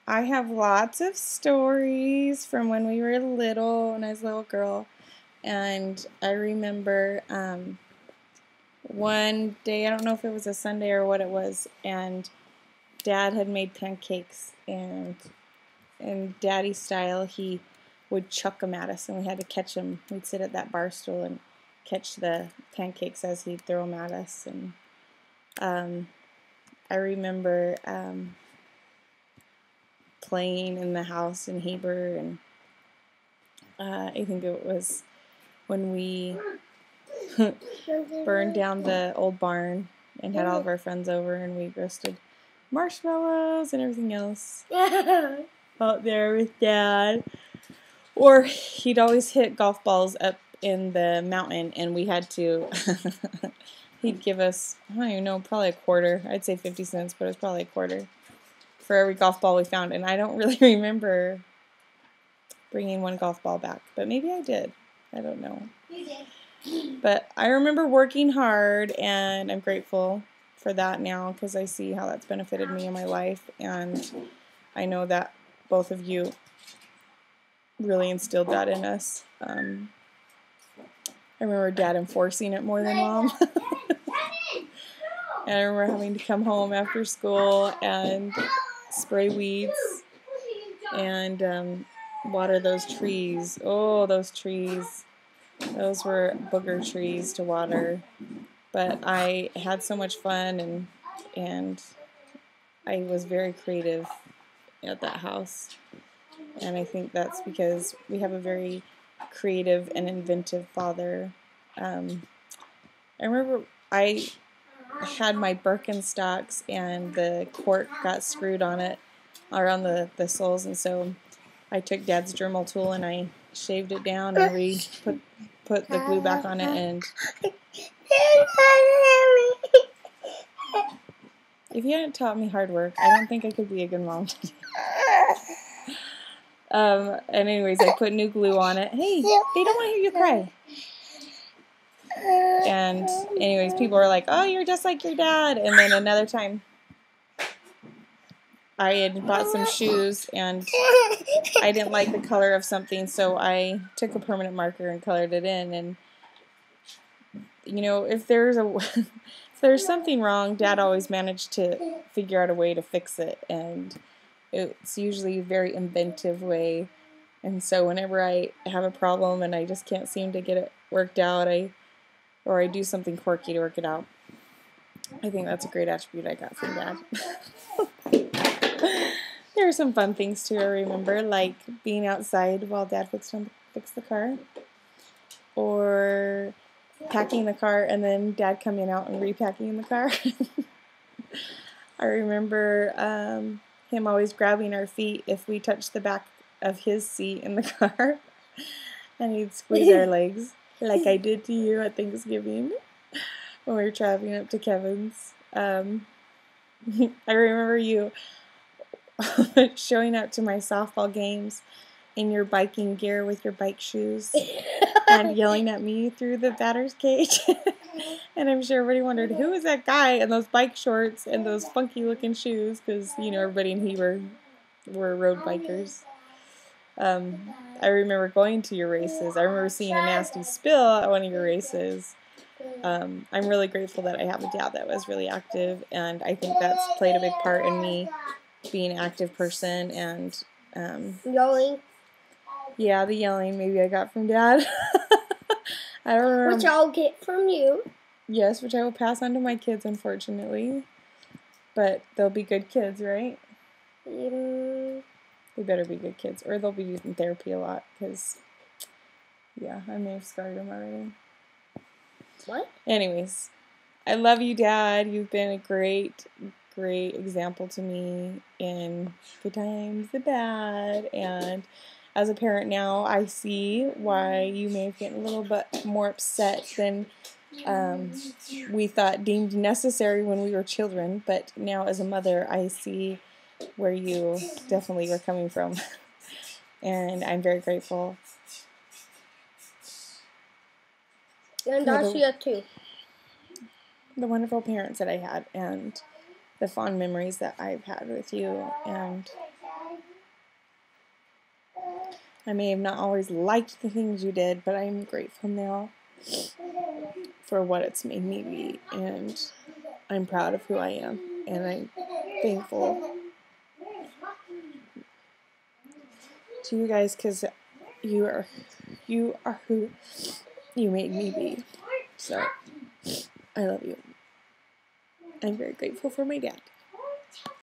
I have lots of stories from when we were little, when I was a little girl. And I remember one day, I don't know if it was a Sunday or what it was, and Dad had made pancakes. And in Daddy style, he would chuck them at us, and we had to catch them. We'd sit at that bar stool and catch the pancakes as he'd throw them at us. And I remember playing in the house in Heber, and I think it was when we burned down the old barn and had all of our friends over, and we roasted marshmallows and everything else out there with Dad. Or he'd always hit golf balls up in the mountain, and we had to he'd give us, I don't even know, probably a quarter. I'd say 50 cents, but it was probably a quarter for every golf ball we found. And I don't really remember bringing one golf ball back, but maybe I did. I don't know. You did. But I remember working hard, and I'm grateful for that now because I see how that's benefited me in my life, and I know that both of you really instilled that in us. I remember Dad enforcing it more than Mom. And I remember having to come home after school and spray weeds and water those trees. Oh, those trees. Those were booger trees to water. But I had so much fun, and I was very creative at that house. And I think that's because we have a very creative and inventive father. I remember I had my Birkenstocks, and the cork got screwed on it around the soles, and so I took Dad's Dremel tool and I shaved it down and put the glue back on it. And if you hadn't taught me hard work, I don't think I could be a good mom. And anyways, I put new glue on it. Hey, they don't want to hear you cry. And anyways, people were like, oh, you're just like your dad. And then another time, I had bought some shoes, and I didn't like the color of something, so I took a permanent marker and colored it in. And, you know, if there's something wrong, Dad always managed to figure out a way to fix it. And it's usually a very inventive way. And so whenever I have a problem and I just can't seem to get it worked out, or I do something quirky to work it out, I think that's a great attribute I got from Dad. There are some fun things too I remember, like being outside while Dad fixed the car, or packing the car and then Dad coming out and repacking the car. I remember him always grabbing our feet if we touched the back of his seat in the car, and he'd squeeze our legs like I did to you at Thanksgiving when we were traveling up to Kevin's. I remember you showing up to my softball games in your biking gear with your bike shoes and yelling at me through the batter's cage. And I'm sure everybody wondered, who is that guy in those bike shorts and those funky looking shoes? Because, you know, everybody in Heber were road bikers. I remember going to your races. I remember seeing a nasty spill at one of your races. I'm really grateful that I have a dad that was really active, and I think that's played a big part in me being an active person. And Yelling. Yeah, the yelling maybe I got from Dad. I don't remember. Which I'll get from you. Yes, which I will pass on to my kids, unfortunately. But they'll be good kids, right? They better be good kids, or they'll be using therapy a lot, because, yeah, I may have scarred them already. What? Anyways, I love you, Dad. You've been a great example to me in good times, the bad, and as a parent now, I see why you may have gotten a little bit more upset than we thought deemed necessary when we were children, but now as a mother, I see where you definitely were coming from, and I'm very grateful. And Dacia too. The wonderful parents that I had, and the fond memories that I've had with you, and I may have not always liked the things you did, but I'm grateful now for what it's made me be, and I'm proud of who I am, and I'm thankful to you guys because you are who you made me be. So I love you. I'm very grateful for my dad.